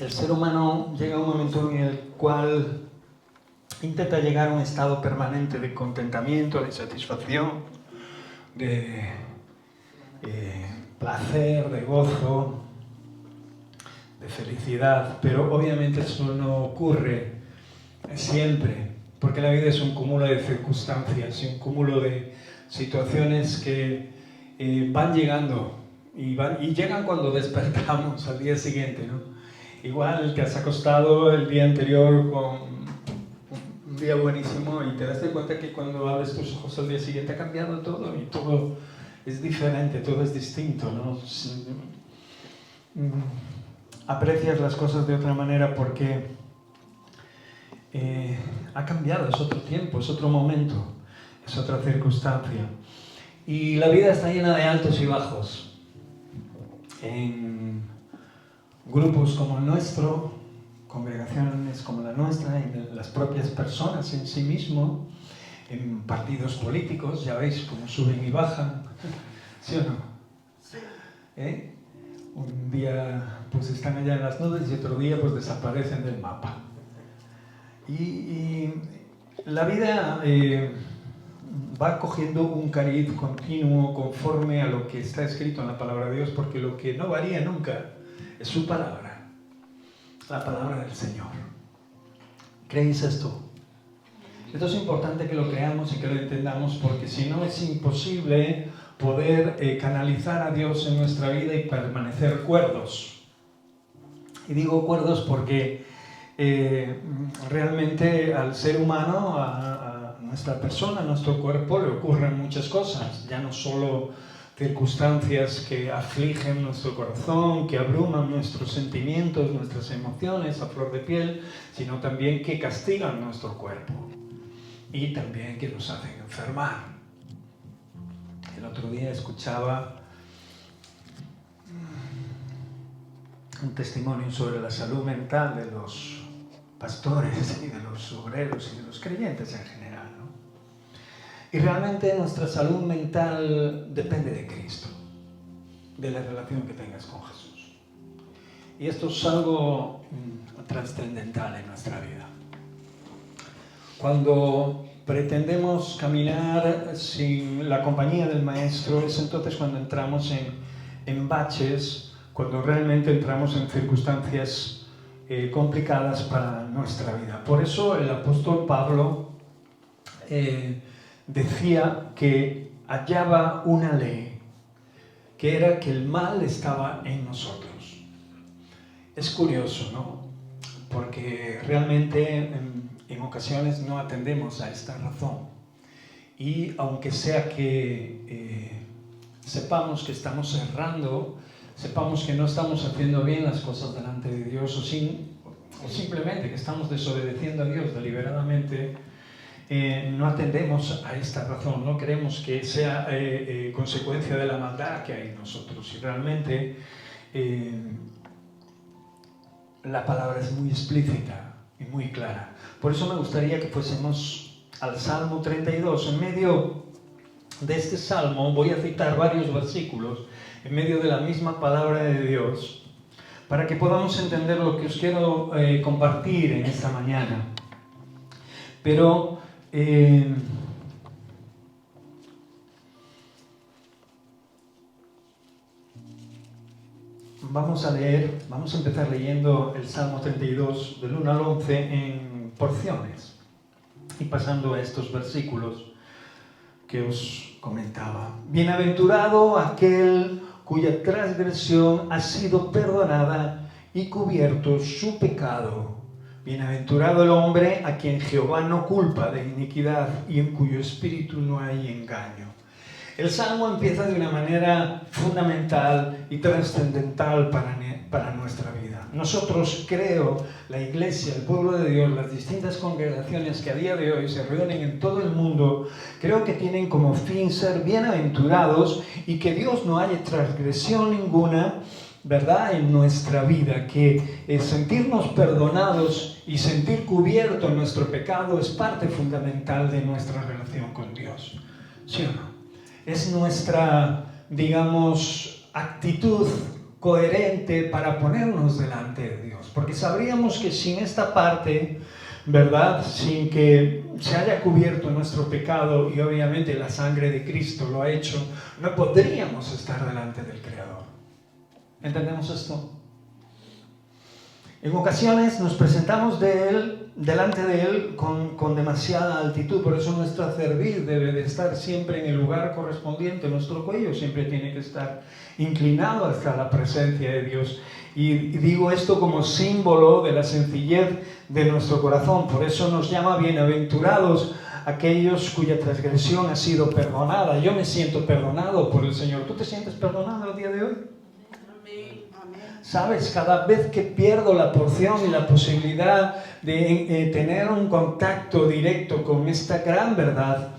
el ser humano llega a un momento en el cual intenta llegar a un estado permanente de contentamiento, de satisfacción, de placer, de gozo, de felicidad, pero obviamente eso no ocurre siempre, porque la vida es un cúmulo de circunstancias y un cúmulo de situaciones que van llegando y llegan cuando despertamos al día siguiente, ¿no? Igual que has acostado el día anterior con un día buenísimo y te das cuenta que cuando abres tus ojos al día siguiente ha cambiado todo y todo es diferente, todo es distinto, ¿no? Aprecias las cosas de otra manera porque ha cambiado, es otro tiempo, es otro momento, es otra circunstancia. Y la vida está llena de altos y bajos. En grupos como el nuestro, congregaciones como la nuestra, en las propias personas en sí mismo, en partidos políticos, ya veis cómo suben y bajan, ¿sí o no? Sí. Un día pues están allá en las nubes y otro día pues desaparecen del mapa. Y la vida va cogiendo un cariz continuo conforme a lo que está escrito en la palabra de Dios, porque lo que no varía nunca es su palabra, la palabra del Señor. ¿Creéis esto? Esto es importante que lo creamos y que lo entendamos, porque si no es imposible poder canalizar a Dios en nuestra vida y permanecer cuerdos. Y digo cuerdos porque realmente al ser humano, a nuestra persona, a nuestro cuerpo, le ocurren muchas cosas, ya no solo circunstancias que afligen nuestro corazón, que abruman nuestros sentimientos, nuestras emociones a flor de piel, sino también que castigan nuestro cuerpo y también que nos hacen enfermar. El otro día escuchaba un testimonio sobre la salud mental de los pastores y de los obreros y de los creyentes en general, ¿no? Y realmente nuestra salud mental depende de Cristo, de la relación que tengas con Jesús. Y esto es algo trascendental en nuestra vida. Cuando pretendemos caminar sin la compañía del Maestro, es entonces cuando entramos en baches, cuando realmente entramos en circunstancias complicadas para nuestra vida. Por eso el apóstol Pablo decía que hallaba una ley, que era que el mal estaba en nosotros. Es curioso, ¿no? Porque realmente en ocasiones no atendemos a esta razón. Y aunque sea que sepamos que estamos errando, sepamos que no estamos haciendo bien las cosas delante de Dios o simplemente que estamos desobedeciendo a Dios deliberadamente, no atendemos a esta razón, no queremos que sea consecuencia de la maldad que hay en nosotros. Y realmente la palabra es muy explícita y muy clara. Por eso me gustaría que fuésemos al Salmo 32. En medio de este salmo voy a citar varios versículos en medio de la misma palabra de Dios, para que podamos entender lo que os quiero compartir en esta mañana. Pero vamos a empezar leyendo el Salmo 32 del 1 al 11 en porciones y pasando a estos versículos que os comentaba. Bienaventurado aquel cuya transgresión ha sido perdonada y cubierto su pecado. Bienaventurado el hombre a quien Jehová no culpa de iniquidad y en cuyo espíritu no hay engaño. El Salmo empieza de una manera fundamental y trascendental para nuestra vida. Nosotros, creo, la Iglesia, el pueblo de Dios, las distintas congregaciones que a día de hoy se reúnen en todo el mundo, creo que tienen como fin ser bienaventurados y que Dios no haya transgresión ninguna, ¿verdad?, en nuestra vida, que sentirnos perdonados y sentir cubierto nuestro pecado es parte fundamental de nuestra relación con Dios. ¿Sí o no? Es nuestra, digamos, actitud coherente para ponernos delante de Dios, porque sabríamos que sin esta parte, ¿verdad?, sin que se haya cubierto nuestro pecado, y obviamente la sangre de Cristo lo ha hecho, no podríamos estar delante del Creador. ¿Entendemos esto? En ocasiones nos presentamos delante de Él con demasiada altitud, por eso nuestra cerviz debe de estar siempre en el lugar correspondiente, nuestro cuello siempre tiene que estar inclinado hasta la presencia de Dios. Y digo esto como símbolo de la sencillez de nuestro corazón, por eso nos llama bienaventurados aquellos cuya transgresión ha sido perdonada. Yo me siento perdonado por el Señor. ¿Tú te sientes perdonado el día de hoy? ¿Sabes? Cada vez que pierdo la porción y la posibilidad de tener un contacto directo con esta gran verdad,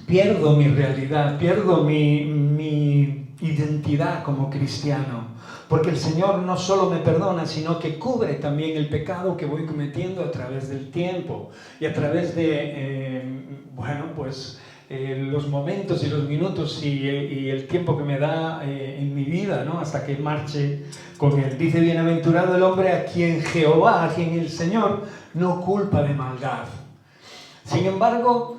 pierdo mi realidad, pierdo mi identidad como cristiano. Porque el Señor no solo me perdona, sino que cubre también el pecado que voy cometiendo a través del tiempo y a través de, los momentos y los minutos y el tiempo que me da en mi vida, ¿no?, hasta que marche con Él. Dice, bienaventurado el hombre a quien Jehová, a quien el Señor no culpa de maldad. Sin embargo,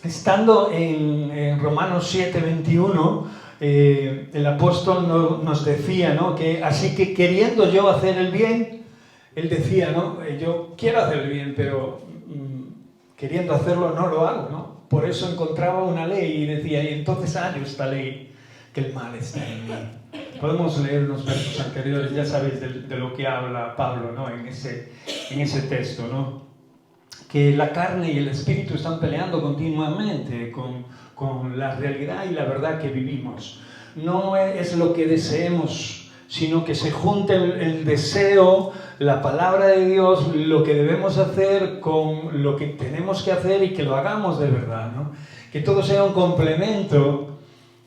estando en Romanos 7:21, el apóstol nos decía, ¿no?, que así que queriendo yo hacer el bien, él decía, ¿no?, yo quiero hacer el bien, pero queriendo hacerlo no lo hago, ¿no? Por eso encontraba una ley y decía, y entonces hallo esta ley, que el mal está en mí. Podemos leer unos versos anteriores, ya sabéis de lo que habla Pablo, ¿no?, en ese texto, ¿no?, que la carne y el espíritu están peleando continuamente con la realidad y la verdad que vivimos. No es lo que deseemos, sino que se junte el deseo, la palabra de Dios, lo que debemos hacer con lo que tenemos que hacer y que lo hagamos de verdad, ¿no? Que todo sea un complemento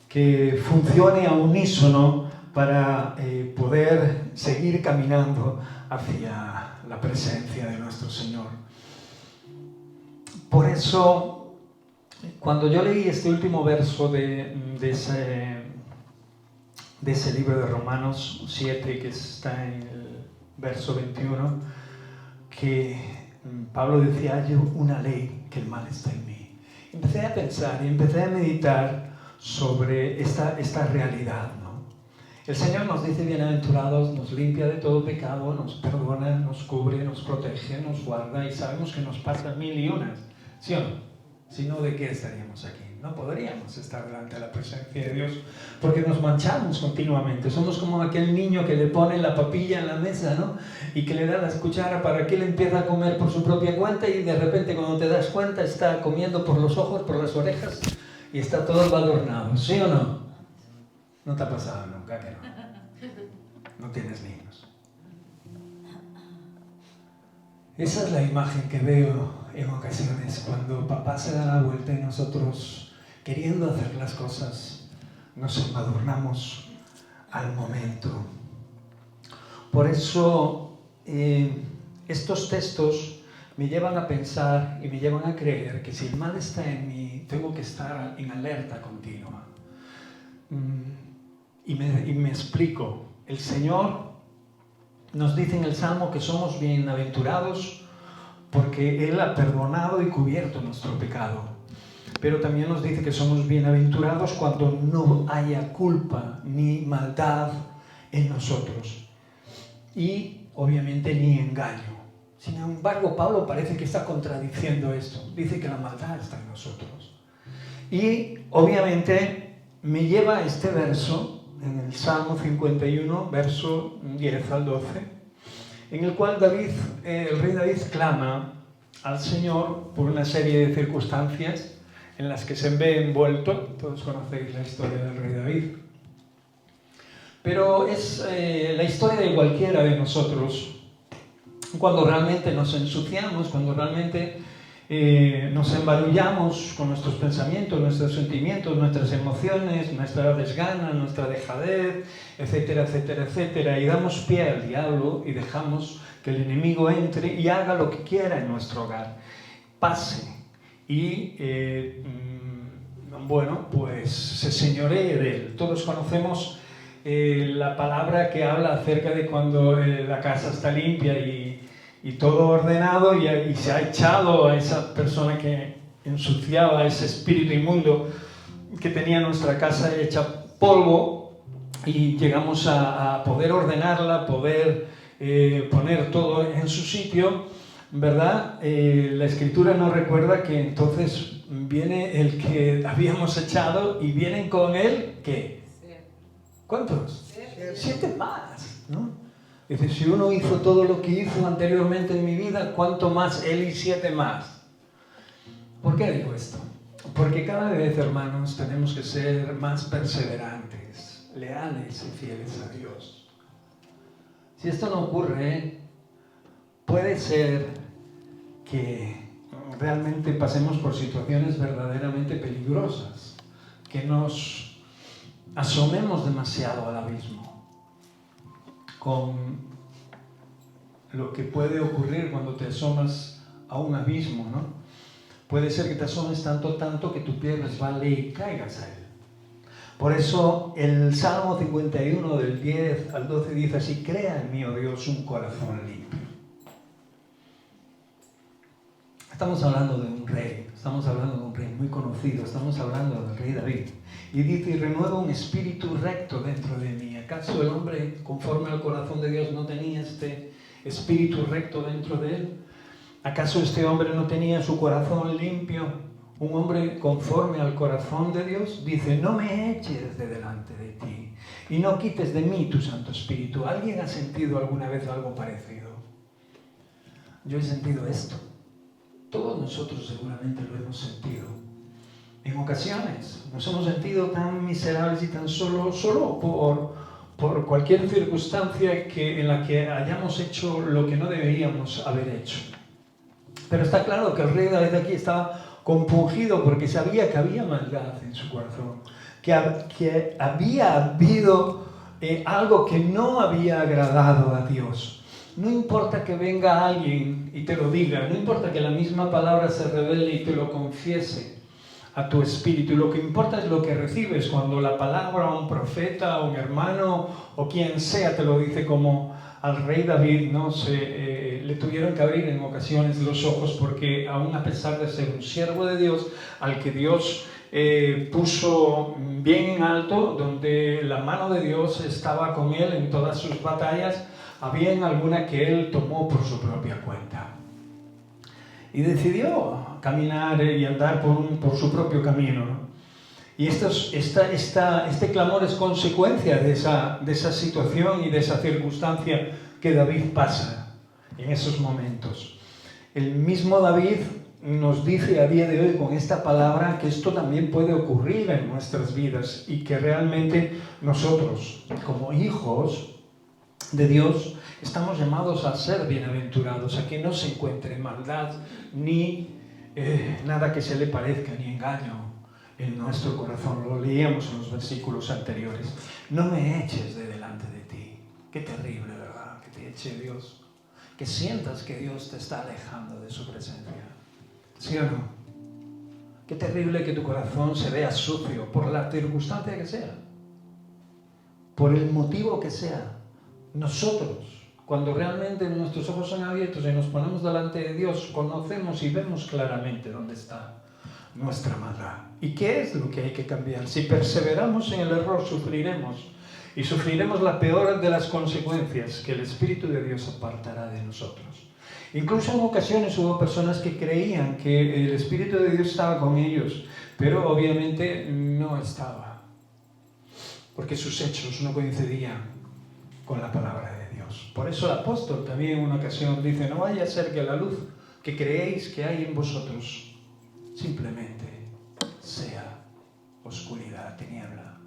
que funcione a unísono para poder seguir caminando hacia la presencia de nuestro Señor. Por eso, cuando yo leí este último verso de ese libro de Romanos 7, que está en el verso 21, que Pablo decía, hay una ley, que el mal está en mí. Empecé a pensar y empecé a meditar sobre esta realidad, ¿no? El Señor nos dice bienaventurados, nos limpia de todo pecado, nos perdona, nos cubre, nos protege, nos guarda, y sabemos que nos pasan 1001, ¿sí o no? Si no, ¿de qué estaríamos aquí? No podríamos estar delante de la presencia de Dios, porque nos manchamos continuamente. Somos como aquel niño que le pone la papilla en la mesa, ¿no?, y que le da la cuchara para que él empiece a comer por su propia cuenta, y de repente cuando te das cuenta está comiendo por los ojos, por las orejas, y está todo embadurnado. ¿Sí o no? No te ha pasado nunca, que no. No tienes niños. Esa es la imagen que veo en ocasiones cuando papá se da la vuelta y nosotros, queriendo hacer las cosas, nos embadurnamos al momento. Por eso estos textos me llevan a pensar y me llevan a creer que si el mal está en mí, tengo que estar en alerta continua. Y me explico. El Señor nos dice en el Salmo que somos bienaventurados porque Él ha perdonado y cubierto nuestro pecado. Pero también nos dice que somos bienaventurados cuando no haya culpa ni maldad en nosotros. Y obviamente ni engaño. Sin embargo, Pablo parece que está contradiciendo esto. Dice que la maldad está en nosotros. Y obviamente me lleva a este verso, en el Salmo 51, verso 10 al 12, en el cual el rey David clama al Señor por una serie de circunstancias en las que se ve envuelto. Todos conocéis la historia del rey David. Pero es la historia de cualquiera de nosotros cuando realmente nos ensuciamos, cuando realmente nos embarullamos con nuestros pensamientos, nuestros sentimientos, nuestras emociones, nuestra desgana, nuestra dejadez, etcétera, etcétera, etcétera, y damos pie al diablo y dejamos que el enemigo entre y haga lo que quiera en nuestro hogar, pase y bueno, pues se señoree de él. Todos conocemos la palabra que habla acerca de cuando la casa está limpia y todo ordenado y se ha echado a esa persona que ensuciaba, ese espíritu inmundo que tenía nuestra casa hecha polvo, y llegamos a poder ordenarla, poder poner todo en su sitio, ¿verdad? La Escritura nos recuerda que entonces viene el que habíamos echado y vienen con él, ¿qué? ¿Cuántos? 7 más, ¿no? Dice, si uno hizo todo lo que hizo anteriormente en mi vida, ¿cuánto más él y 7 más? ¿Por qué digo esto? Porque cada vez, hermanos, tenemos que ser más perseverantes, leales y fieles a Dios. Si esto no ocurre, puede ser que realmente pasemos por situaciones verdaderamente peligrosas, que nos asomemos demasiado al abismo, con lo que puede ocurrir cuando te asomas a un abismo, ¿no? Puede ser que te asomes tanto que tu pie resbale y caigas a él. Por eso el Salmo 51 del 10 al 12 dice así: crea en mí, oh Dios, un corazón limpio. Estamos hablando de un rey, estamos hablando de un rey muy conocido, estamos hablando del rey David. Y dice, y renueva un espíritu recto dentro de mí. ¿Acaso el hombre conforme al corazón de Dios no tenía este espíritu recto dentro de él? ¿Acaso este hombre no tenía su corazón limpio? Un hombre conforme al corazón de Dios. Dice, no me eches de delante de ti y no quites de mí tu Santo Espíritu. ¿Alguien ha sentido alguna vez algo parecido? Yo he sentido esto. Todos nosotros seguramente lo hemos sentido. En ocasiones nos hemos sentido tan miserables y tan solo por cualquier circunstancia en la que hayamos hecho lo que no deberíamos haber hecho. Pero está claro que el rey David aquí estaba compungido porque sabía que había maldad en su corazón, que había habido algo que no había agradado a Dios. No importa que venga alguien y te lo diga, no importa que la misma palabra se revele y te lo confiese a tu espíritu, lo que importa es lo que recibes cuando la palabra, un profeta, un hermano o quien sea te lo dice, como al rey David, ¿no? Le tuvieron que abrir en ocasiones los ojos porque aún a pesar de ser un siervo de Dios, al que Dios puso bien en alto, donde la mano de Dios estaba con él en todas sus batallas, había en alguna que él tomó por su propia cuenta. Y decidió caminar y andar por su propio camino, ¿no? Y este clamor es consecuencia de esa situación y de esa circunstancia que David pasa en esos momentos. El mismo David nos dice a día de hoy con esta palabra que esto también puede ocurrir en nuestras vidas y que realmente nosotros, como hijos de Dios, estamos llamados a ser bienaventurados, a que no se encuentre maldad ni nada que se le parezca, ni engaño en nuestro corazón. Lo leíamos en los versículos anteriores. No me eches de delante de ti. Qué terrible, ¿verdad? Que te eche Dios. Que sientas que Dios te está alejando de su presencia. ¿Sí o no? Qué terrible que tu corazón se vea sucio por la circunstancia que sea, por el motivo que sea. Nosotros, cuando realmente nuestros ojos son abiertos y nos ponemos delante de Dios, conocemos y vemos claramente dónde está nuestra maldad. ¿Y qué es lo que hay que cambiar? Si perseveramos en el error, sufriremos. Y sufriremos la peor de las consecuencias, que el Espíritu de Dios apartará de nosotros. Incluso en ocasiones hubo personas que creían que el Espíritu de Dios estaba con ellos, pero obviamente no estaba, porque sus hechos no coincidían con la palabra de Dios. Por eso el apóstol también en una ocasión dice, no vaya a ser que la luz que creéis que hay en vosotros simplemente sea oscuridad, tiniebla.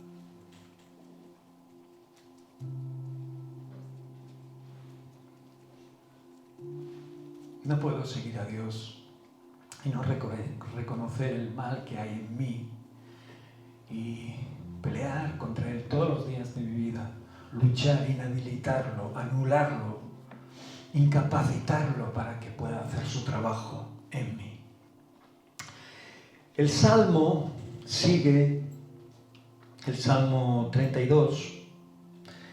No puedo seguir a Dios y no reconocer el mal que hay en mí y pelear contra él todos los días de mi vida, luchar, inhabilitarlo, anularlo, incapacitarlo para que pueda hacer su trabajo en mí. El Salmo sigue el Salmo 32.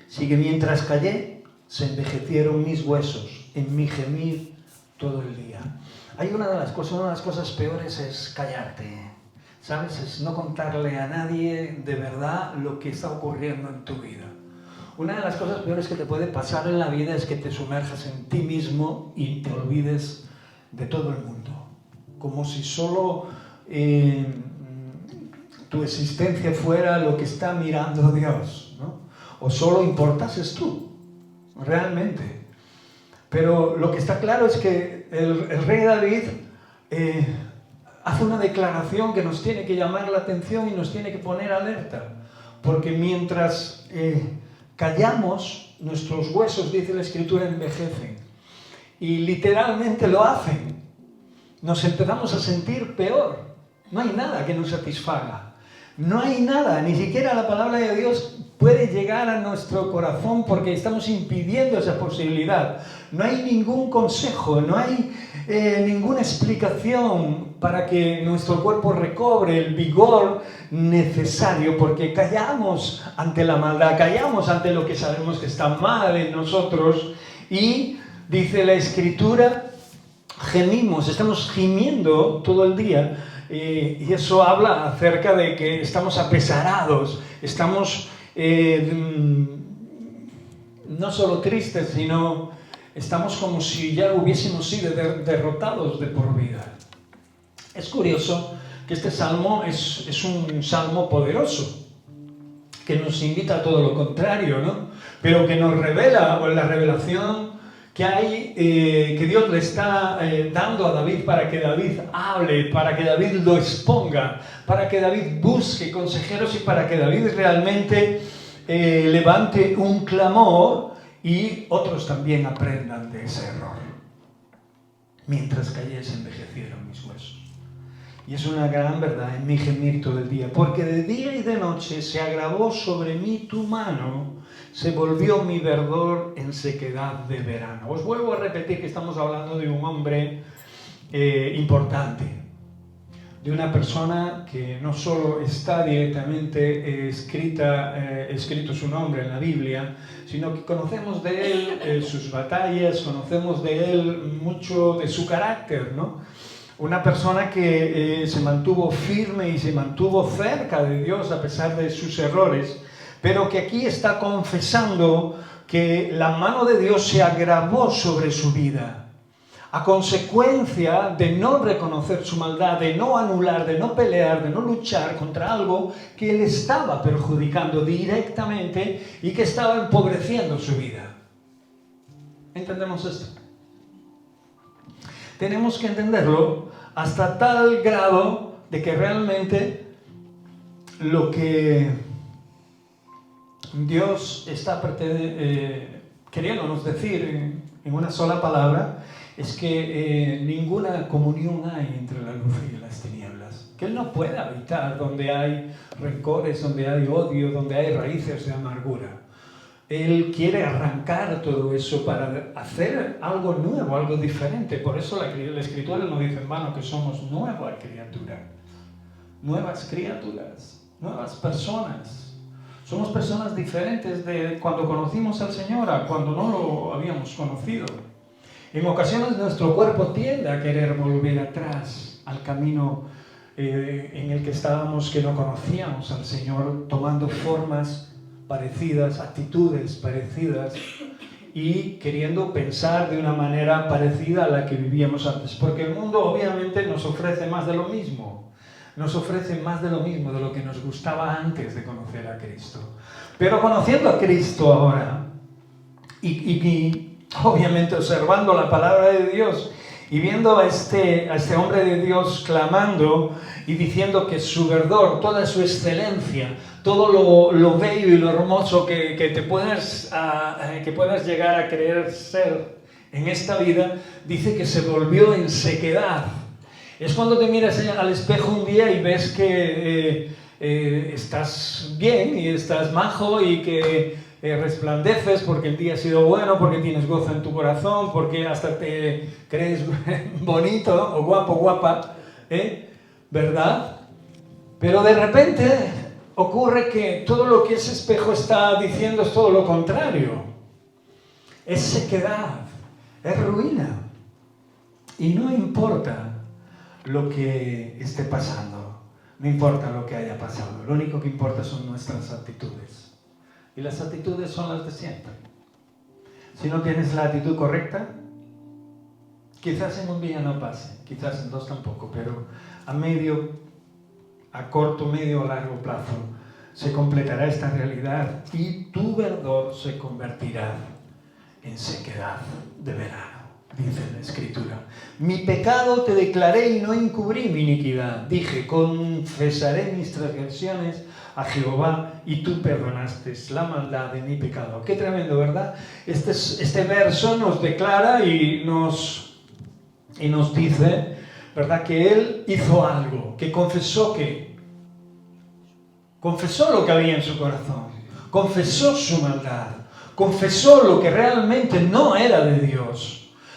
Sigue: mientras callé, se envejecieron mis huesos, en mi gemir todo el día. Hay una de las cosas peores es callarte, ¿sabes? Es no contarle a nadie de verdad lo que está ocurriendo en tu vida. Una de las cosas peores que te puede pasar en la vida es que te sumerjas en ti mismo y te olvides de todo el mundo. Como si solo tu existencia fuera lo que está mirando Dios, ¿no? O solo importases tú, realmente. Pero lo que está claro es que el rey David hace una declaración que nos tiene que llamar la atención y nos tiene que poner alerta. Porque mientras callamos, nuestros huesos, dice la Escritura, envejecen. Y literalmente lo hacen. Nos empezamos a sentir peor. No hay nada que nos satisfaga. No hay nada, ni siquiera la palabra de Dios puede llegar a nuestro corazón porque estamos impidiendo esa posibilidad. No hay ningún consejo, no hay ninguna explicación para que nuestro cuerpo recobre el vigor necesario, porque callamos ante la maldad, callamos ante lo que sabemos que está mal en nosotros y, dice la Escritura, gemimos, estamos gimiendo todo el día. Y eso habla acerca de que estamos apesarados, estamos no solo tristes, sino estamos como si ya hubiésemos sido derrotados de por vida. Es curioso que este salmo es un salmo poderoso, que nos invita a todo lo contrario, ¿no? Pero que nos revela, o la revelación que hay, que Dios le está dando a David para que David hable, para que David lo exponga, para que David busque consejeros y para que David realmente levante un clamor y otros también aprendan de ese error. Mientras callé, se envejecieron mis huesos. Y es una gran verdad en mi gemir todo el día, porque de día y de noche se agravó sobre mí tu mano, se volvió mi verdor en sequedad de verano. Os vuelvo a repetir que estamos hablando de un hombre importante, de una persona que no solo está directamente escrito su nombre en la Biblia, sino que conocemos de él sus batallas, conocemos de él mucho de su carácter, ¿no? Una persona que se mantuvo firme y se mantuvo cerca de Dios a pesar de sus errores, pero que aquí está confesando que la mano de Dios se agravó sobre su vida, a consecuencia de no reconocer su maldad, de no anular, de no pelear, de no luchar contra algo que le estaba perjudicando directamente y que estaba empobreciendo su vida. ¿Entendemos esto? Tenemos que entenderlo hasta tal grado de que realmente lo que Dios está queriéndonos decir en una sola palabra es que ninguna comunión hay entre la luz y las tinieblas. Que Él no puede habitar donde hay rencores, donde hay odio, donde hay raíces de amargura. Él quiere arrancar todo eso para hacer algo nuevo, algo diferente. Por eso la Escritura nos dice en vano que somos nueva criatura, nuevas criaturas, nuevas personas. Somos personas diferentes de cuando conocimos al Señor a cuando no lo habíamos conocido. En ocasiones nuestro cuerpo tiende a querer volver atrás al camino en el que estábamos, que no conocíamos al Señor, tomando formas parecidas, actitudes parecidas y queriendo pensar de una manera parecida a la que vivíamos antes. Porque el mundo obviamente nos ofrece más de lo mismo. Nos ofrece más de lo mismo, de lo que nos gustaba antes de conocer a Cristo. Pero conociendo a Cristo ahora y obviamente observando la palabra de Dios y viendo a este hombre de Dios clamando y diciendo que su verdor, toda su excelencia, todo lo bello y lo hermoso que puedas llegar a querer ser en esta vida, dice que se volvió en sequedad. Es cuando te miras al espejo un día y ves que estás bien y estás majo y que resplandeces porque el día ha sido bueno, porque tienes gozo en tu corazón, porque hasta te crees bonito o guapo, guapa, ¿verdad? Pero de repente ocurre que todo lo que ese espejo está diciendo es todo lo contrario. Es sequedad, es ruina. Y no importa lo que esté pasando, no importa lo que haya pasado, lo único que importa son nuestras actitudes. Y las actitudes son las de siempre. Si no tienes la actitud correcta, quizás en un día no pase, quizás en dos tampoco, pero a corto, medio o largo plazo se completará esta realidad y tu verdor se convertirá en sequedad de verano, dice la Escritura. Mi pecado te declaré y no encubrí mi iniquidad. Dije, confesaré mis transgresiones a Jehová y tú perdonaste la maldad de mi pecado. Qué tremendo, ¿verdad? Este verso nos declara y nos dice, ¿verdad?, que él hizo algo, que confesó lo que había en su corazón, confesó su maldad, confesó lo que realmente no era de Dios.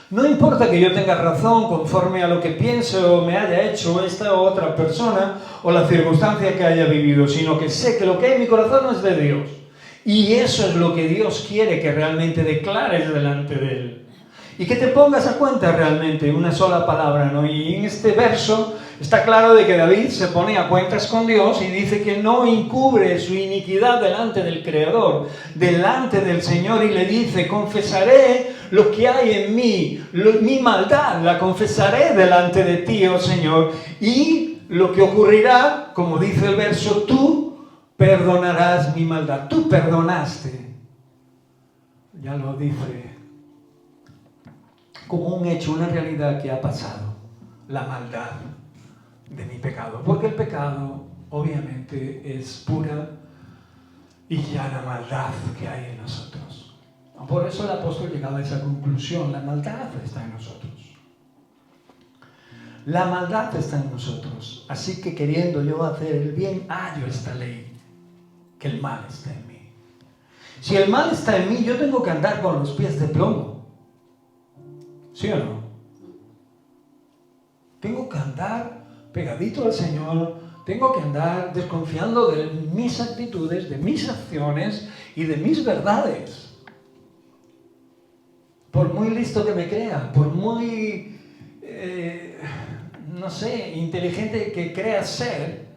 No importa que yo tenga razón conforme a lo que piense o me haya hecho esta o otra persona o la circunstancia que haya vivido, sino que sé que lo que hay en mi corazón no es de Dios. Y eso es lo que Dios quiere que realmente declares delante de Él. Y que te pongas a cuenta realmente una sola palabra, ¿no? Y en este verso está claro de que David se pone a cuentas con Dios y dice que no encubre su iniquidad delante del Creador, delante del Señor, y le dice, confesaré lo que hay en mí, mi maldad, la confesaré delante de ti, oh Señor, y lo que ocurrirá, como dice el verso, tú perdonarás mi maldad. Tú perdonaste, ya lo dice, como un hecho, una realidad que ha pasado, la maldad de mi pecado, porque el pecado obviamente es pura y llana maldad que hay en nosotros. Por eso el apóstol llegaba a esa conclusión, la maldad está en nosotros. La maldad está en nosotros, así que queriendo yo hacer el bien, hallo esta ley, que el mal está en mí. Si el mal está en mí, yo tengo que andar con los pies de plomo. ¿Sí o no? Tengo que andar pegadito al Señor, tengo que andar desconfiando de mis actitudes, de mis acciones y de mis verdades. Por muy listo que me crea, por muy, inteligente que crea ser,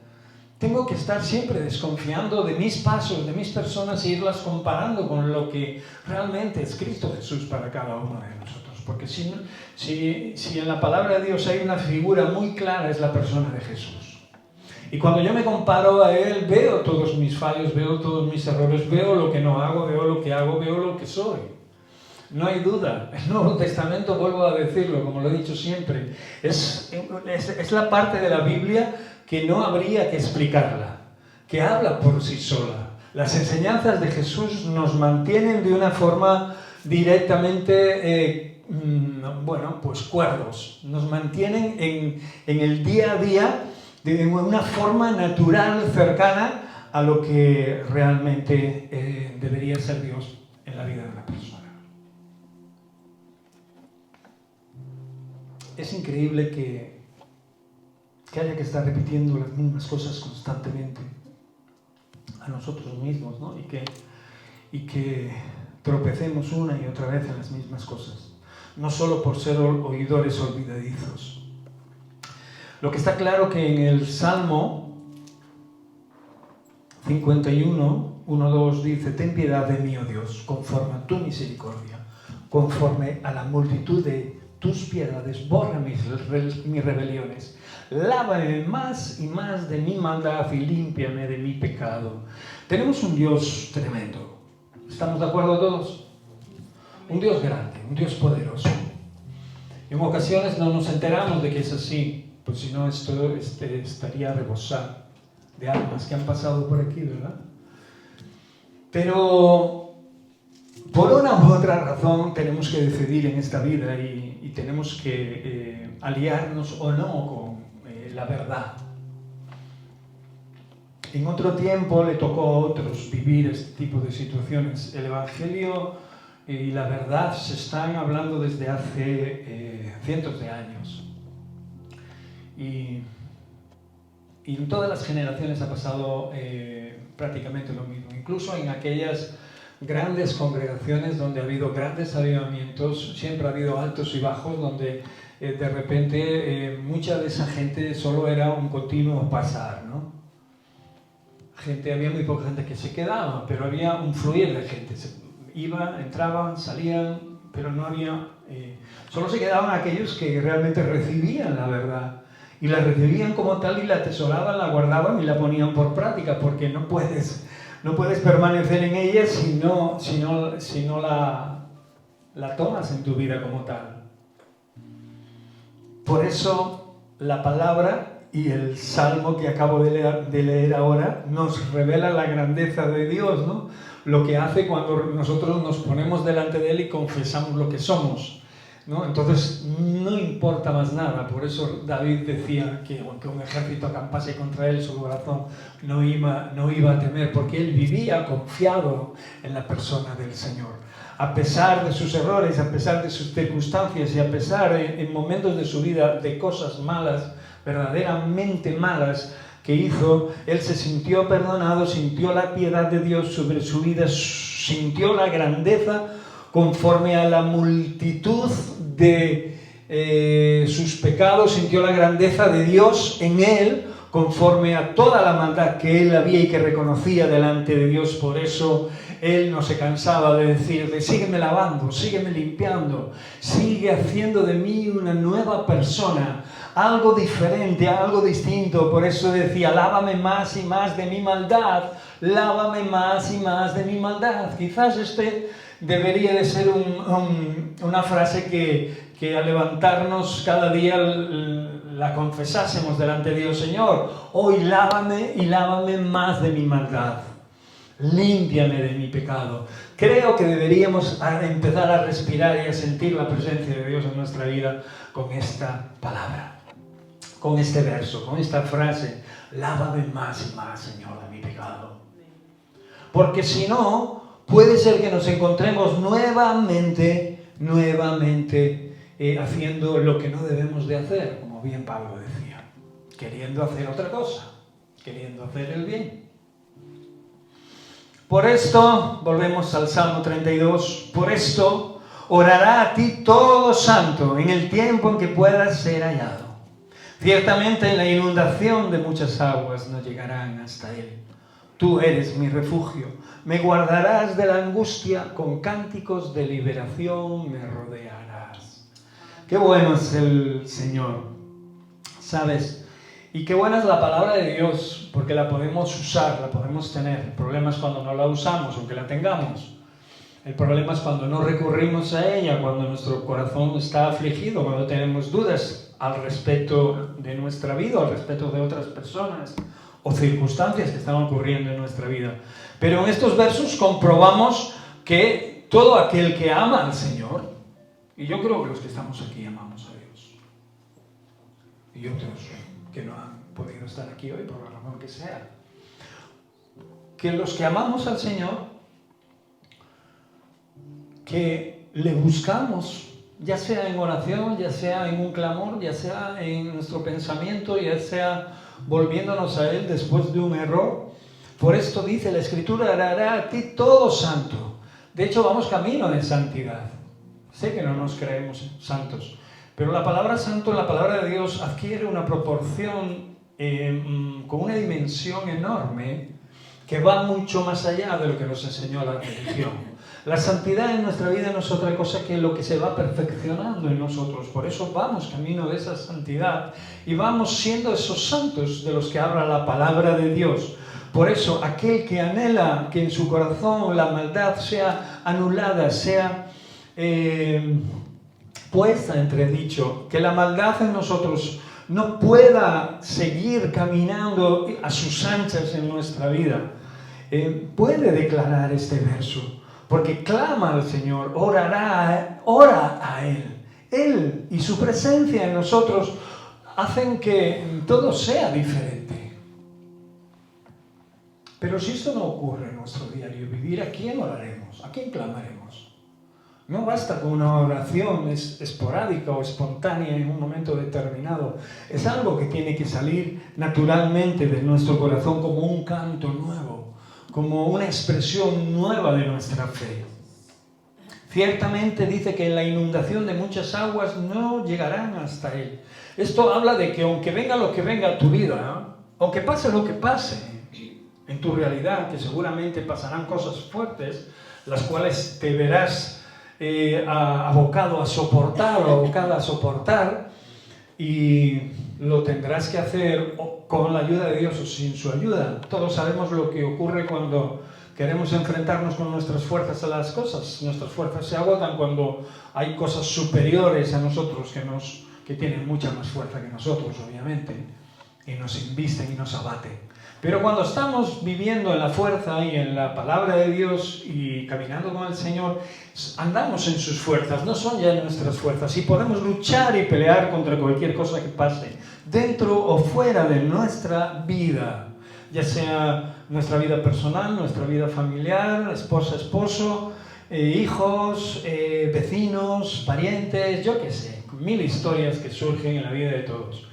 tengo que estar siempre desconfiando de mis pasos, de mis personas e irlas comparando con lo que realmente es Cristo Jesús para cada uno de nosotros. Porque si en la palabra de Dios hay una figura muy clara, es la persona de Jesús. Y cuando yo me comparo a Él, veo todos mis fallos, veo todos mis errores, veo lo que no hago, veo lo que hago, veo lo que soy. No hay duda. El Nuevo Testamento, vuelvo a decirlo, como lo he dicho siempre, es la parte de la Biblia que no habría que explicarla, que habla por sí sola. Las enseñanzas de Jesús nos mantienen de una forma directamente, cuerdos. Nos mantienen en el día a día de una forma natural, cercana a lo que realmente debería ser Dios en la vida de una persona. Es increíble que haya que estar repitiendo las mismas cosas constantemente a nosotros mismos, ¿no? Y que tropecemos una y otra vez en las mismas cosas, no solo por ser oidores olvidadizos. Lo que está claro que en el Salmo 51, 1-2 dice: ten piedad de mí, oh Dios, conforme a tu misericordia, conforme a la multitud de tus piedades, borra mis rebeliones, lávame más y más de mi maldad y límpiame de mi pecado. Tenemos un Dios tremendo, ¿estamos de acuerdo todos? Un Dios grande, un Dios poderoso. En ocasiones no nos enteramos de que es así, pues si no esto estaría rebosado de almas que han pasado por aquí, ¿verdad? Pero por una u otra razón tenemos que decidir en esta vida y tenemos que aliarnos o no con la verdad. En otro tiempo le tocó a otros vivir este tipo de situaciones. El Evangelio y la verdad se están hablando desde hace cientos de años. Y Y en todas las generaciones ha pasado prácticamente lo mismo. Incluso en aquellas grandes congregaciones donde ha habido grandes avivamientos, siempre ha habido altos y bajos, donde de repente mucha de esa gente solo era un continuo pasar, ¿no? Había muy poca gente que se quedaba, pero había un fluir de gente. Entraban, salían, pero no había... solo se quedaban aquellos que realmente recibían la verdad. Y la recibían como tal y la atesoraban, la guardaban y la ponían por práctica, porque no puedes permanecer en ella si no la tomas en tu vida como tal. Por eso la palabra y el salmo que acabo de leer ahora nos revela la grandeza de Dios, ¿no? Lo que hace cuando nosotros nos ponemos delante de Él y confesamos lo que somos, ¿no? Entonces no importa más nada. Por eso David decía que aunque un ejército acampase contra él, su corazón no iba a temer, porque él vivía confiado en la persona del Señor. A pesar de sus errores, a pesar de sus circunstancias y a pesar en momentos de su vida de cosas malas, verdaderamente malas que hizo, él se sintió perdonado, sintió la piedad de Dios sobre su vida, sintió la grandeza conforme a la multitud de sus pecados, sintió la grandeza de Dios en él, conforme a toda la maldad que él había y que reconocía delante de Dios. Por eso él no se cansaba de decir, sígueme lavando, sígueme limpiando, sigue haciendo de mí una nueva persona, algo diferente, algo distinto. Por eso decía, lávame más y más de mi maldad, lávame más y más de mi maldad. Quizás debería de ser una frase que al levantarnos cada día la confesásemos delante de Dios. Señor, hoy lávame y lávame más de mi maldad, límpiame de mi pecado. Creo que deberíamos empezar a respirar y a sentir la presencia de Dios en nuestra vida con esta palabra, con este verso, con esta frase, lávame más y más, Señor, de mi pecado. Porque si no, puede ser que nos encontremos nuevamente haciendo lo que no debemos de hacer, como bien Pablo decía, queriendo hacer otra cosa, queriendo hacer el bien. Por esto, volvemos al Salmo 32, por esto orará a ti todo santo en el tiempo en que puedas ser hallado. Ciertamente en la inundación de muchas aguas no llegarán hasta él. Tú eres mi refugio, me guardarás de la angustia, con cánticos de liberación me rodearás. Qué bueno es el Señor, ¿sabes? Y qué buena es la palabra de Dios, porque la podemos usar, la podemos tener. El problema es cuando no la usamos, aunque la tengamos. El problema es cuando no recurrimos a ella, cuando nuestro corazón está afligido, cuando tenemos dudas al respecto de nuestra vida, al respecto de otras personas o circunstancias que están ocurriendo en nuestra vida. Pero en estos versos comprobamos que todo aquel que ama al Señor, y yo creo que los que estamos aquí amamos a Dios, y otros que no han podido estar aquí hoy por la razón que sea, que los que amamos al Señor, que le buscamos, ya sea en oración, ya sea en un clamor, ya sea en nuestro pensamiento, ya sea volviéndonos a Él después de un error. Por esto dice la Escritura, hará a ti todo santo. De hecho, vamos camino de santidad. Sé que no nos creemos santos, pero la palabra santo, la palabra de Dios, adquiere una proporción con una dimensión enorme que va mucho más allá de lo que nos enseñó la religión. La santidad en nuestra vida no es otra cosa que lo que se va perfeccionando en nosotros. Por eso vamos camino de esa santidad y vamos siendo esos santos de los que habla la palabra de Dios. Por eso aquel que anhela que en su corazón la maldad sea anulada, sea puesta en entredicho, que la maldad en nosotros no pueda seguir caminando a sus anchas en nuestra vida, puede declarar este verso, porque clama al Señor, ora a Él. Él y su presencia en nosotros hacen que todo sea diferente. Pero si esto no ocurre en nuestro diario vivir, ¿a quién oraremos? ¿A quién clamaremos? No basta con una oración esporádica o espontánea en un momento determinado. Es algo que tiene que salir naturalmente de nuestro corazón como un canto nuevo, como una expresión nueva de nuestra fe. Ciertamente dice que la inundación de muchas aguas no llegarán hasta él. Esto habla de que aunque venga lo que venga a tu vida, ¿no? Aunque pase lo que pase en tu realidad, que seguramente pasarán cosas fuertes, las cuales te verás abocado a soportar o abocada a soportar, y lo tendrás que hacer con la ayuda de Dios o sin su ayuda. Todos sabemos lo que ocurre cuando queremos enfrentarnos con nuestras fuerzas a las cosas. Nuestras fuerzas se agotan cuando hay cosas superiores a nosotros que tienen mucha más fuerza que nosotros, obviamente, y nos embisten y nos abaten. Pero cuando estamos viviendo en la fuerza y en la palabra de Dios y caminando con el Señor, andamos en sus fuerzas, no son ya nuestras fuerzas, y podemos luchar y pelear contra cualquier cosa que pase, dentro o fuera de nuestra vida, ya sea nuestra vida personal, nuestra vida familiar, esposa, esposo, hijos, vecinos, parientes, yo qué sé, 1000 historias que surgen en la vida de todos.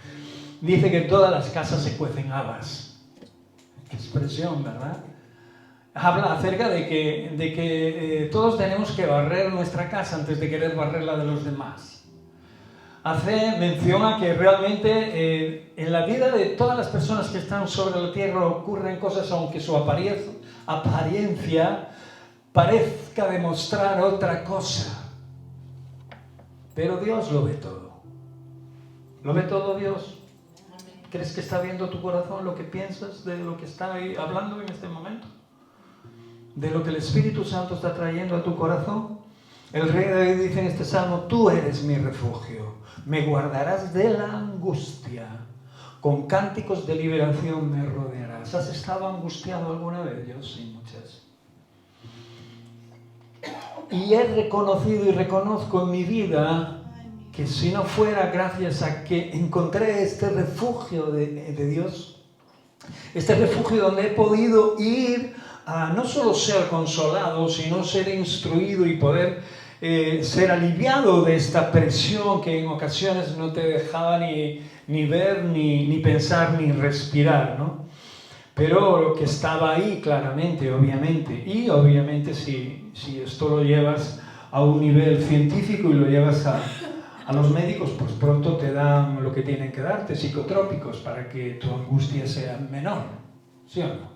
Dice que en todas las casas se cuecen habas. Qué expresión, ¿verdad? Habla acerca de que todos tenemos que barrer nuestra casa antes de querer barrer la de los demás. Hace mención a que realmente en la vida de todas las personas que están sobre la tierra ocurren cosas aunque su apariencia parezca demostrar otra cosa. Pero Dios lo ve todo. ¿Lo ve todo Dios? ¿Crees que está viendo tu corazón lo que piensas de lo que está ahí hablando en este momento? ¿De lo que el Espíritu Santo está trayendo a tu corazón? El rey David dice en este salmo: tú eres mi refugio, me guardarás de la angustia, con cánticos de liberación me rodearás. ¿Has estado angustiado alguna vez? Yo sí, muchas. Y he reconocido y reconozco en mi vida que si no fuera gracias a que encontré este refugio de Dios, este refugio donde he podido ir a no solo ser consolado, sino ser instruido y poder ser aliviado de esta presión que en ocasiones no te dejaba ni ver, ni pensar, ni respirar, ¿no? Pero que estaba ahí claramente, obviamente. Y obviamente si esto lo llevas a un nivel científico y lo llevas a los médicos, pues pronto te dan lo que tienen que darte, psicotrópicos, para que tu angustia sea menor, ¿sí o no?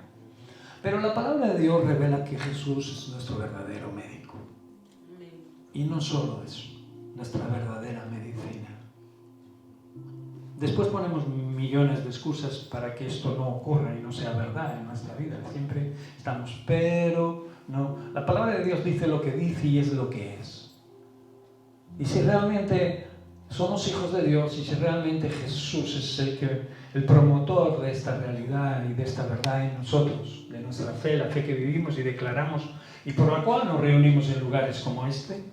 Pero la palabra de Dios revela que Jesús es nuestro verdadero médico. Y no solo eso, nuestra verdadera medicina. Después ponemos millones de excusas para que esto no ocurra y no sea verdad en nuestra vida. Siempre estamos, pero no. La palabra de Dios dice lo que dice y es lo que es. Y si realmente somos hijos de Dios y si realmente Jesús es el promotor de esta realidad y de esta verdad en nosotros, de nuestra fe, la fe que vivimos y declaramos y por la cual nos reunimos en lugares como este,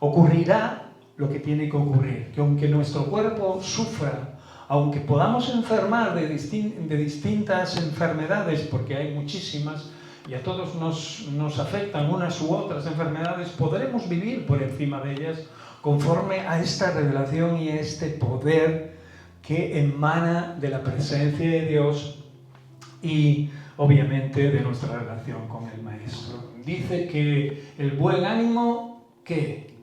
ocurrirá lo que tiene que ocurrir, que aunque nuestro cuerpo sufra, aunque podamos enfermar de distintas enfermedades, porque hay muchísimas, y a todos nos afectan unas u otras enfermedades, podremos vivir por encima de ellas conforme a esta revelación y a este poder que emana de la presencia de Dios y obviamente de nuestra relación con el Maestro. Dice que el buen ánimo, ¿qué?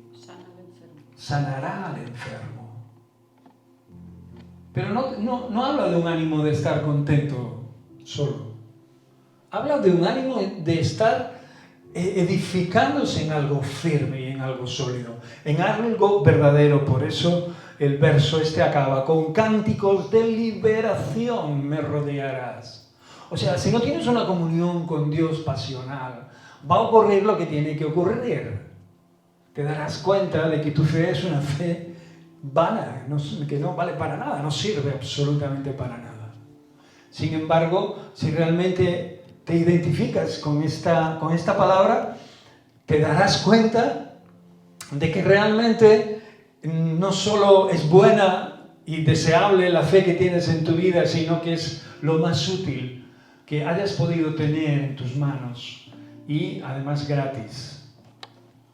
Sanará al enfermo. Pero no habla de un ánimo de estar contento solo. Habla de un ánimo de estar edificándose en algo firme y en algo sólido, en algo verdadero. Por eso el verso este acaba: con cánticos de liberación me rodearás. O sea, si no tienes una comunión con Dios pasional, va a ocurrir lo que tiene que ocurrir. Te darás cuenta de que tu fe es una fe vana, que no vale para nada, no sirve absolutamente para nada. Sin embargo, si realmente te identificas con esta palabra, te darás cuenta de que realmente no solo es buena y deseable la fe que tienes en tu vida, sino que es lo más útil que hayas podido tener en tus manos y además gratis.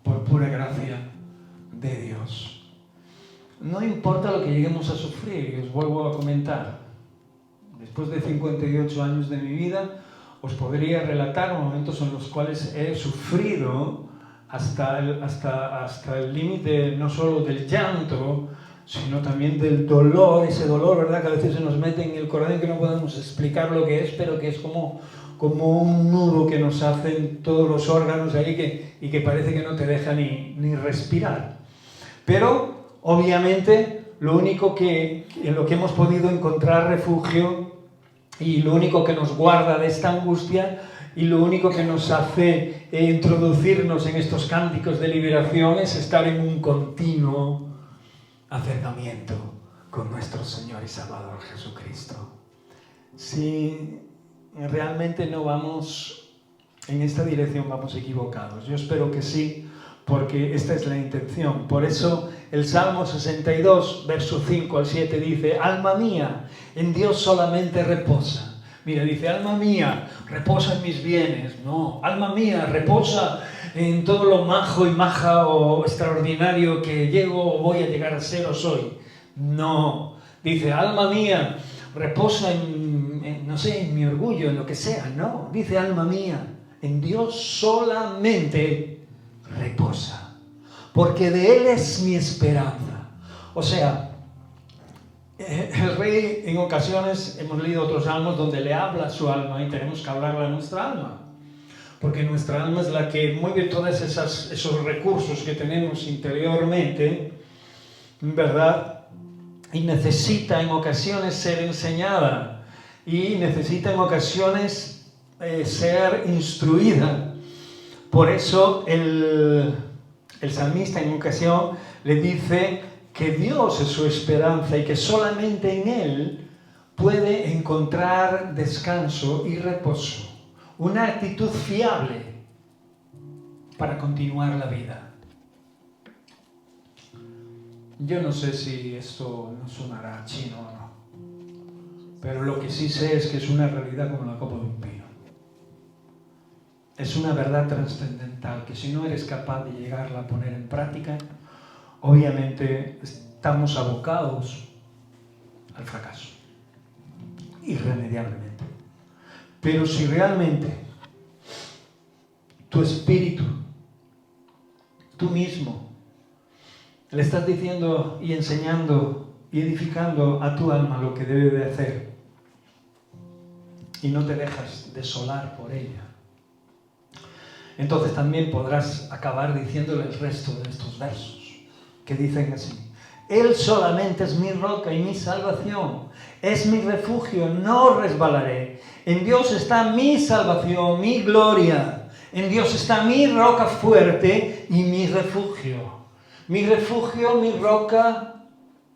por pura gracia de Dios. No importa lo que lleguemos a sufrir, y os vuelvo a comentar, después de 58 años de mi vida, os podría relatar momentos en los cuales he sufrido hasta el límite no solo del llanto, sino también del dolor, ese dolor, ¿verdad?, que a veces se nos mete en el corazón, que no podemos explicar lo que es, pero que es como un nudo que nos hacen todos los órganos ahí y que parece que no te deja ni respirar. Pero, obviamente, lo único en lo que hemos podido encontrar refugio y lo único que nos guarda de esta angustia y lo único que nos hace introducirnos en estos cánticos de liberación es estar en un continuo acercamiento con nuestro Señor y Salvador Jesucristo. Si realmente no vamos en esta dirección, vamos equivocados. Yo espero que sí, porque esta es la intención. Por eso el Salmo 62, verso 5 al 7 dice: alma mía, en Dios solamente reposa. Mira, dice, alma mía, reposa en mis bienes. No, alma mía, reposa en todo lo majo y maja o extraordinario que llego o voy a llegar a ser o soy. No, dice, alma mía, reposa no sé, en mi orgullo, en lo que sea. No, dice, alma mía, en Dios solamente reposa, porque de Él es mi esperanza. O sea, el rey en ocasiones, hemos leído otros salmos donde le habla a su alma y tenemos que hablarle a nuestra alma, porque nuestra alma es la que mueve todos esos recursos que tenemos interiormente, ¿verdad? Y necesita en ocasiones ser enseñada y necesita en ocasiones ser instruida. Por eso el salmista en ocasión le dice que Dios es su esperanza y que solamente en Él puede encontrar descanso y reposo, una actitud fiable para continuar la vida. Yo no sé si esto nos sonará chino o no, pero lo que sí sé es que es una realidad como la copa de un pino. Es una verdad trascendental que si no eres capaz de llegarla a poner en práctica, obviamente estamos abocados al fracaso, irremediablemente. Pero si realmente tu espíritu, tú mismo, le estás diciendo y enseñando y edificando a tu alma lo que debe de hacer y no te dejas desolar por ella, entonces también podrás acabar diciéndole el resto de estos versos que dicen así: Él solamente es mi roca y mi salvación, es mi refugio, no resbalaré. En Dios está mi salvación, mi gloria. En Dios está mi roca fuerte y mi refugio. Mi refugio, mi roca,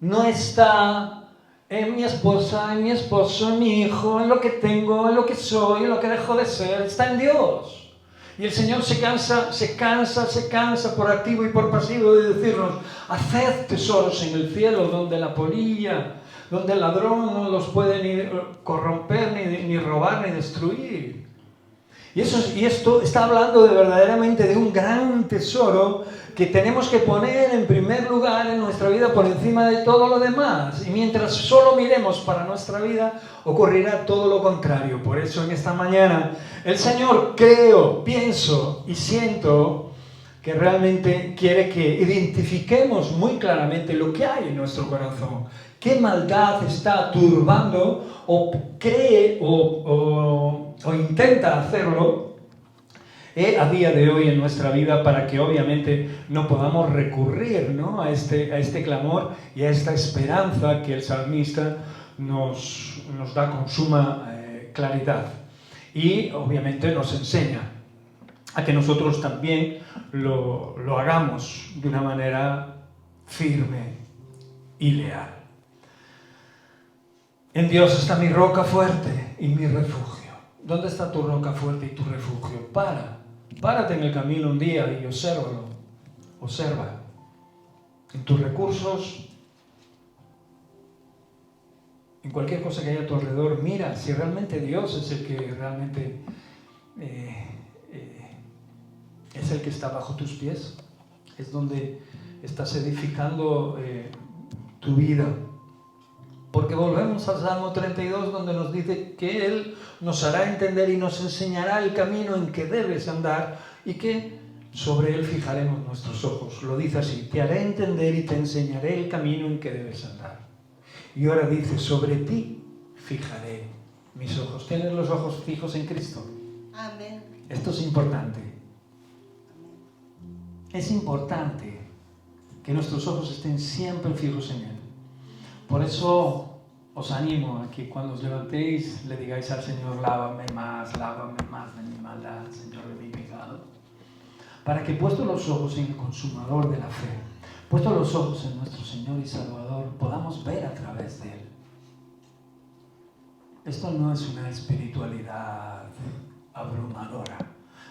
no está en mi esposa, en mi esposo, en mi hijo, en lo que tengo, en lo que soy, en lo que dejo de ser. Está en Dios. Y el Señor se cansa por activo y por pasivo de decirnos: haced tesoros en el cielo, donde la polilla, donde el ladrón no los puede ni corromper, ni robar, ni destruir. Y esto está hablando verdaderamente de un gran tesoro que tenemos que poner en primer lugar en nuestra vida por encima de todo lo demás. Y mientras solo miremos para nuestra vida, ocurrirá todo lo contrario. Por eso en esta mañana el Señor, creo, pienso y siento que realmente quiere que identifiquemos muy claramente lo que hay en nuestro corazón. ¿Qué maldad está turbando o cree o intenta hacerlo a día de hoy en nuestra vida, para que obviamente no podamos recurrir, ¿no?, a este clamor y a esta esperanza que el salmista nos da con suma claridad? Y obviamente nos enseña a que nosotros también lo hagamos de una manera firme y leal. En Dios está mi roca fuerte y mi refugio. ¿Dónde está tu roca fuerte y tu refugio? Párate en el camino un día y obsérvalo. Observa. En tus recursos, en cualquier cosa que haya a tu alrededor, mira si realmente Dios es el que realmente es el que está bajo tus pies. es donde estás edificando tu vida. Porque volvemos al Salmo 32, donde nos dice que Él nos hará entender y nos enseñará el camino en que debes andar y que sobre Él fijaremos nuestros ojos. Lo dice así: te haré entender y te enseñaré el camino en que debes andar. Y ahora dice: sobre ti fijaré mis ojos. ¿Tienes los ojos fijos en Cristo? Amén. Esto es importante. Es importante que nuestros ojos estén siempre fijos en Él. Por eso os animo a que cuando os levantéis le digáis al Señor: lávame más de mi maldad, Señor, de mi pecado. Para que, puestos los ojos en el consumador de la fe, puestos los ojos en nuestro Señor y Salvador, podamos ver a través de Él. Esto no es una espiritualidad abrumadora.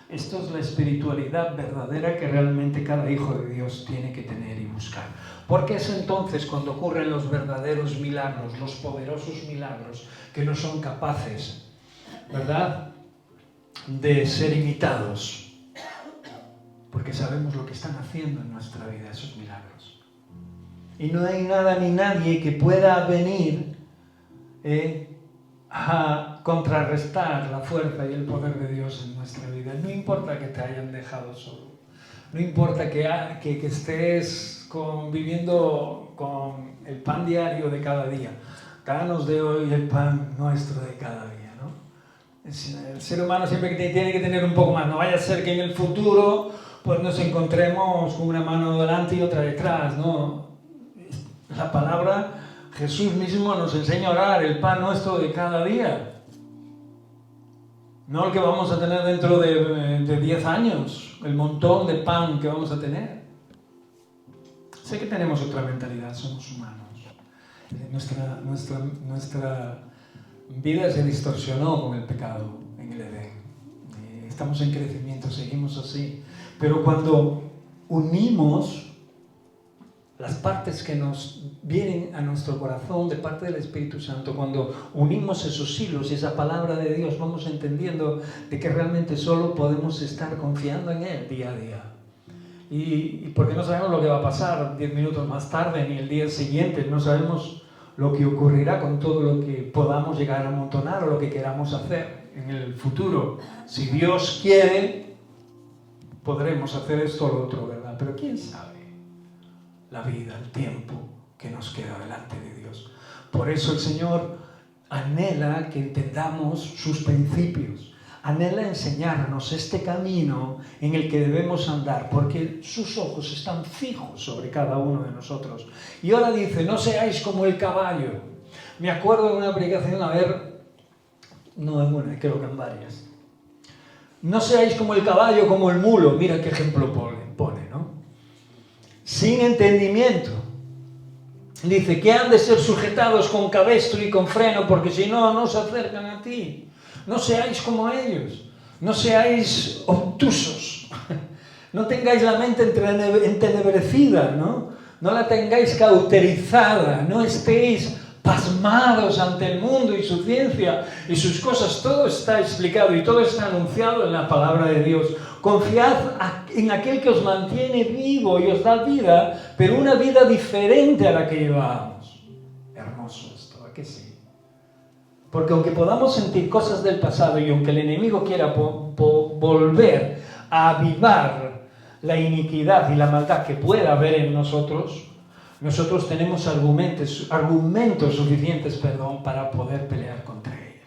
Esto es la espiritualidad verdadera que realmente cada hijo de Dios tiene que tener y buscar. Porque es entonces cuando ocurren los verdaderos milagros, los poderosos milagros, que no son capaces, ¿verdad?, de ser imitados. Porque sabemos lo que están haciendo en nuestra vida esos milagros. Y no hay nada ni nadie que pueda venir a contrarrestar la fuerza y el poder de Dios en nuestra vida. No importa que te hayan dejado solo. No importa que estés viviendo con el pan diario de cada día. Danos de hoy el pan nuestro de cada día, ¿no? El ser humano siempre tiene que tener un poco más. No vaya a ser que en el futuro pues nos encontremos con una mano delante y otra detrás, ¿no? La palabra, Jesús mismo nos enseña a orar: el pan nuestro de cada día. No el que vamos a tener dentro de 10 años, el montón de pan que vamos a tener. Sé que tenemos otra mentalidad, somos humanos. Nuestra vida se distorsionó con el pecado en el Edén. Estamos en crecimiento, seguimos así. Pero cuando unimos las partes que nos vienen a nuestro corazón de parte del Espíritu Santo, cuando unimos esos hilos y esa palabra de Dios, vamos entendiendo de que realmente solo podemos estar confiando en Él día a día. Y porque no sabemos lo que va a pasar 10 minutos más tarde ni el día siguiente, no sabemos lo que ocurrirá con todo lo que podamos llegar a amontonar o lo que queramos hacer en el futuro. Si Dios quiere, podremos hacer esto o lo otro, ¿verdad? Pero ¿quién sabe la vida, el tiempo que nos queda delante de Dios? Por eso el Señor anhela que entendamos sus principios, anhela enseñarnos este camino en el que debemos andar, porque sus ojos están fijos sobre cada uno de nosotros. Y ahora dice: no seáis como el caballo. Me acuerdo de una predicación, no en una, creo que en varias. No seáis como el caballo, como el mulo. Mira qué ejemplo pone, ¿no? Sin entendimiento. Dice que han de ser sujetados con cabestro y con freno, porque si no, no se acercan a ti. No seáis como ellos. No seáis obtusos. No tengáis la mente entenebrecida, ¿no? No la tengáis cauterizada. No estéis pasmados ante el mundo y su ciencia y sus cosas. Todo está explicado y todo está anunciado en la palabra de Dios. Confiad en aquel que os mantiene vivo y os da vida, pero una vida diferente a la que llevábamos. Hermoso esto, ¿a qué sí? Porque aunque podamos sentir cosas del pasado y aunque el enemigo quiera volver a avivar la iniquidad y la maldad que pueda haber en nosotros, nosotros tenemos argumentos suficientes, para poder pelear contra ella,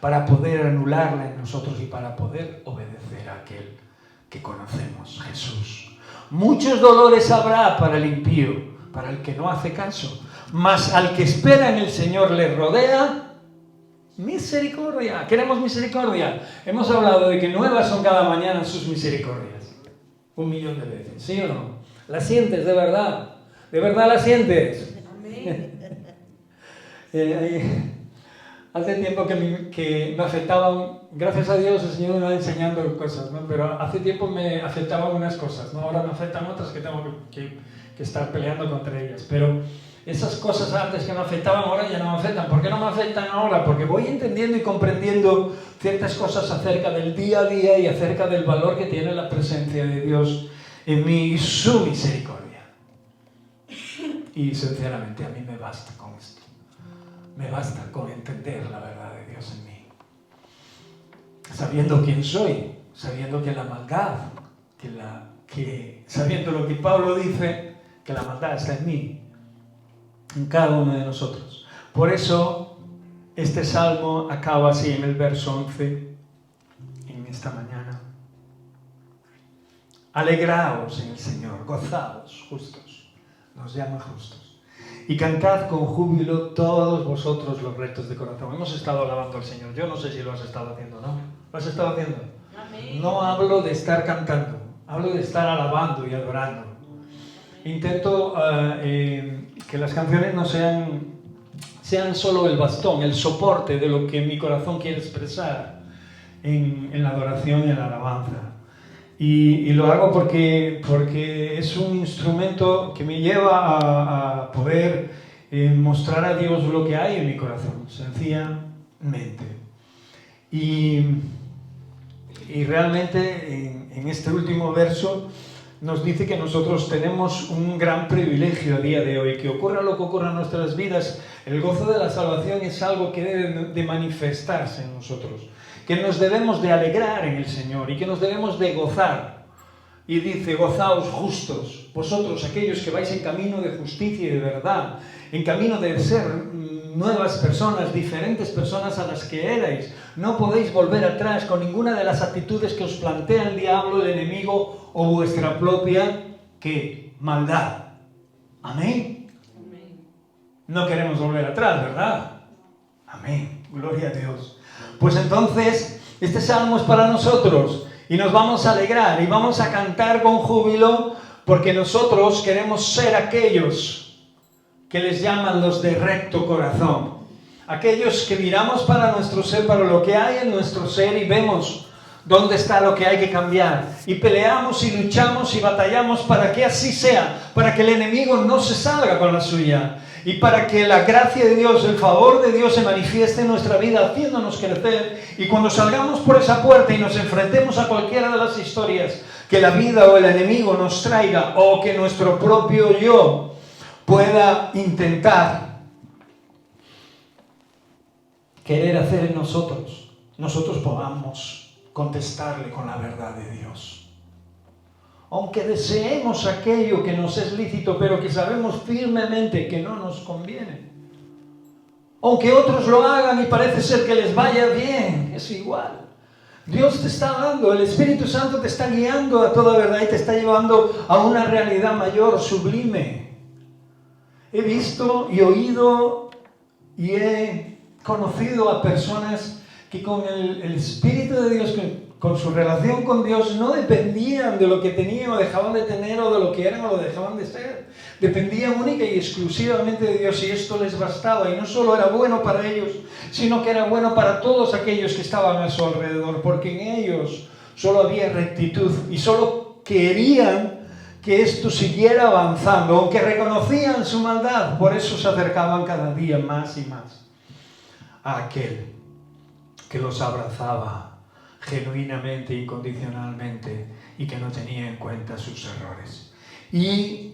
para poder anularla en nosotros y para poder obedecer a aquel que conocemos, Jesús. Muchos dolores habrá para el impío, para el que no hace caso, mas al que espera en el Señor le rodea misericordia. ¿Queremos misericordia? Hemos hablado de que nuevas son cada mañana sus misericordias. 1.000.000 de veces, ¿sí o no? ¿La sientes de verdad? ¿De verdad la sientes? Amén. Hace tiempo que me afectaban, gracias a Dios el Señor me va enseñando cosas, ¿no? Pero hace tiempo me afectaban unas cosas, ¿no? Ahora me afectan otras que tengo que estar peleando contra ellas. Pero esas cosas antes que me afectaban ahora ya no me afectan. ¿Por qué no me afectan ahora? Porque voy entendiendo y comprendiendo ciertas cosas acerca del día a día y acerca del valor que tiene la presencia de Dios en mí y su misericordia. Y sinceramente a mí me basta con esto. Me basta con entender la verdad de Dios en mí. Sabiendo quién soy, sabiendo que la maldad, sabiendo lo que Pablo dice, que la maldad está en mí, en cada uno de nosotros. Por eso este salmo acaba así en el verso 11, en esta mañana. Alegraos en el Señor, gozaos, justos, nos llama justos, y cantad con júbilo todos vosotros los rectos de corazón. Hemos estado alabando al Señor. Yo no sé si lo has estado haciendo, ¿no? ¿Lo has estado haciendo? Amén. No hablo de estar cantando, hablo de estar alabando y adorando. Intento que las canciones no sean solo el bastón, el soporte de lo que mi corazón quiere expresar en la adoración y en la alabanza. Y lo hago porque es un instrumento que me lleva a poder mostrar a Dios lo que hay en mi corazón, sencillamente. Y realmente en este último verso nos dice que nosotros tenemos un gran privilegio a día de hoy, que ocurra lo que ocurra en nuestras vidas, el gozo de la salvación es algo que debe de manifestarse en nosotros, que nos debemos de alegrar en el Señor y que nos debemos de gozar. Y dice, gozaos justos, vosotros aquellos que vais en camino de justicia y de verdad, en camino de ser nuevas personas, diferentes personas a las que erais. No podéis volver atrás con ninguna de las actitudes que os plantea el diablo, el enemigo o vuestra propia, ¿qué? Maldad. Amén. No queremos volver atrás, ¿verdad? Amén. Gloria a Dios. Pues entonces, este salmo es para nosotros y nos vamos a alegrar y vamos a cantar con júbilo porque nosotros queremos ser aquellos que les llaman los de recto corazón. Aquellos que miramos para nuestro ser, para lo que hay en nuestro ser y vemos dónde está lo que hay que cambiar. Y peleamos y luchamos y batallamos para que así sea, para que el enemigo no se salga con la suya. Y para que la gracia de Dios, el favor de Dios se manifieste en nuestra vida, haciéndonos crecer. Y cuando salgamos por esa puerta y nos enfrentemos a cualquiera de las historias que la vida o el enemigo nos traiga, o que nuestro propio yo pueda intentar querer hacer en nosotros podamos contestarle con la verdad de Dios. Aunque deseemos aquello que nos es lícito, pero que sabemos firmemente que no nos conviene. Aunque otros lo hagan y parece ser que les vaya bien, es igual. Dios te está dando, el Espíritu Santo te está guiando a toda verdad y te está llevando a una realidad mayor, sublime. He visto y oído y he conocido a personas que con el Espíritu de Dios, con su relación con Dios, no dependían de lo que tenían o dejaban de tener o de lo que eran o lo dejaban de ser. Dependían única y exclusivamente de Dios y esto les bastaba. Y no solo era bueno para ellos, sino que era bueno para todos aquellos que estaban a su alrededor, porque en ellos solo había rectitud y solo querían que esto siguiera avanzando, aunque reconocían su maldad, por eso se acercaban cada día más y más a aquel que los abrazaba genuinamente, incondicionalmente y que no tenía en cuenta sus errores. Y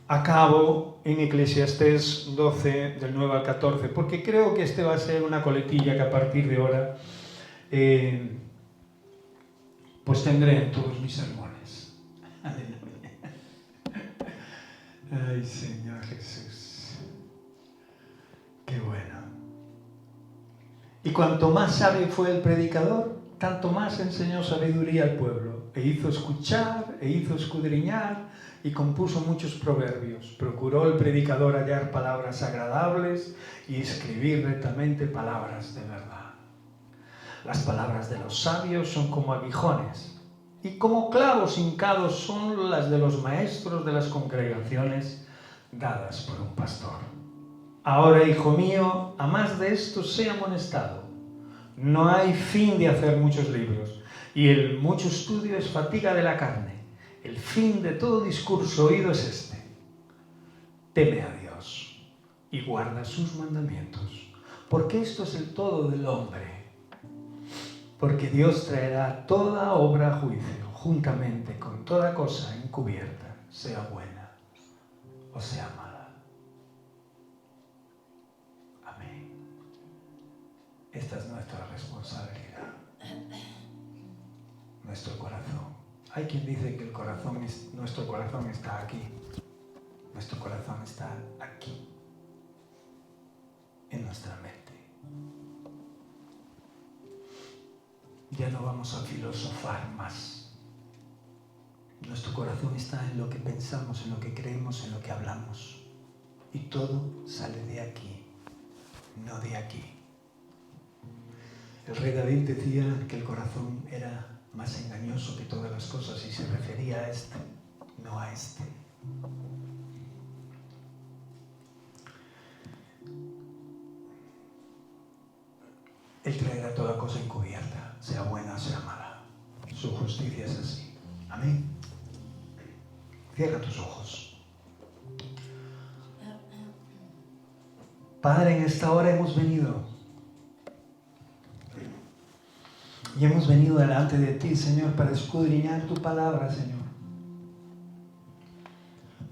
acabo en Eclesiastés 12, del 9 al 14, porque creo que este va a ser una coletilla que a partir de ahora pues tendré en todos mis sermones. Aleluya. Ay, Señor Jesús, qué bueno. Y cuanto más sabio fue el predicador, tanto más enseñó sabiduría al pueblo, e hizo escuchar, e hizo escudriñar, y compuso muchos proverbios. Procuró el predicador hallar palabras agradables y escribir rectamente palabras de verdad. Las palabras de los sabios son como aguijones, y como clavos hincados son las de los maestros de las congregaciones dadas por un pastor. Ahora, hijo mío, a más de esto sea amonestado. No hay fin de hacer muchos libros, y el mucho estudio es fatiga de la carne. El fin de todo discurso oído es este: teme a Dios y guarda sus mandamientos, porque esto es el todo del hombre. Porque Dios traerá toda obra a juicio, juntamente con toda cosa encubierta, sea buena o sea mala. Amén. Esta es nuestra responsabilidad. Nuestro corazón. Hay quien dice que nuestro corazón está aquí. Nuestro corazón está aquí, en nuestra mente. Ya no vamos a filosofar más. Nuestro corazón está en lo que pensamos, en lo que creemos, en lo que hablamos. Y todo sale de aquí, no de aquí. El rey David decía que el corazón era más engañoso que todas las cosas y se refería a este, no a este. Él traerá toda cosa encubierta, sea buena o sea mala. Su justicia es así. Amén. Cierra tus ojos. Padre, en esta hora hemos venido. Y hemos venido delante de ti, Señor, para escudriñar tu palabra, Señor.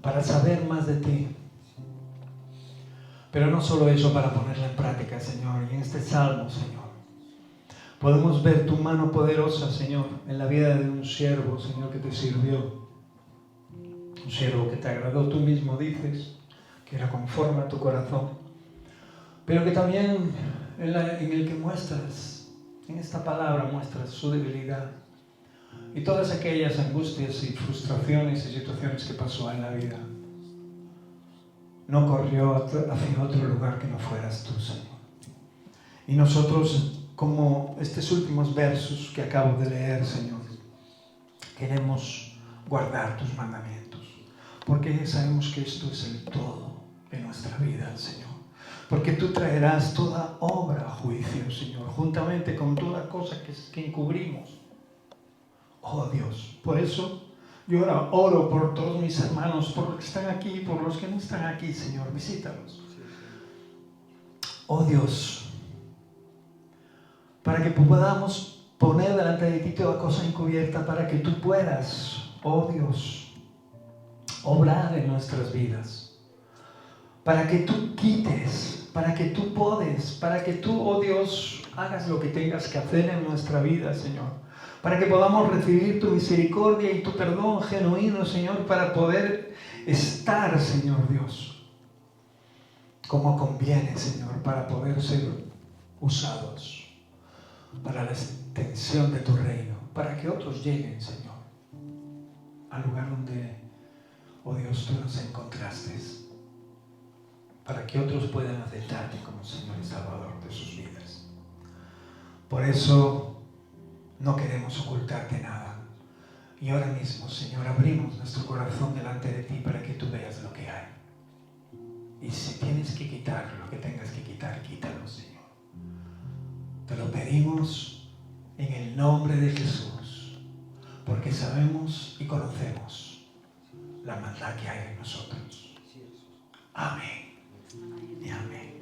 Para saber más de ti. Pero no solo eso, para ponerla en práctica, Señor. Y en este salmo, Señor, podemos ver tu mano poderosa, Señor, en la vida de un siervo, Señor, que te sirvió. Un siervo que te agradó, tú mismo dices, que era conforme a tu corazón. Pero que también en el que muestras, en esta palabra muestras su debilidad. Y todas aquellas angustias y frustraciones y situaciones que pasó en la vida. No corrió hacia otro lugar que no fueras tú, Señor. Y nosotros, como estos últimos versos que acabo de leer, Señor, queremos guardar tus mandamientos, porque sabemos que esto es el todo de nuestra vida, Señor. Porque tú traerás toda obra a juicio, Señor, juntamente con toda cosa que encubrimos. Oh Dios, por eso yo ahora oro por todos mis hermanos, por los que están aquí y por los que no están aquí, Señor, visítalos. Oh Dios, para que podamos poner delante de ti toda cosa encubierta, para que tú puedas, oh Dios, obrar en nuestras vidas, para que tú quites, para que tú podes, para que tú, oh Dios, hagas lo que tengas que hacer en nuestra vida, Señor. Para que podamos recibir tu misericordia y tu perdón genuino, Señor, para poder estar, Señor Dios, como conviene, Señor, para poder ser usados para la extensión de tu reino, para que otros lleguen, Señor, al lugar donde, oh Dios, tú nos encontraste, para que otros puedan aceptarte como Señor y Salvador de sus vidas. Por eso no queremos ocultarte nada. Y ahora mismo, Señor, abrimos nuestro corazón delante de ti para que tú veas lo que hay. Y si tienes que quitar lo que tengas que quitar, quítalo, Señor. Te lo pedimos en el nombre de Jesús, porque sabemos y conocemos la maldad que hay en nosotros. Amén y amén.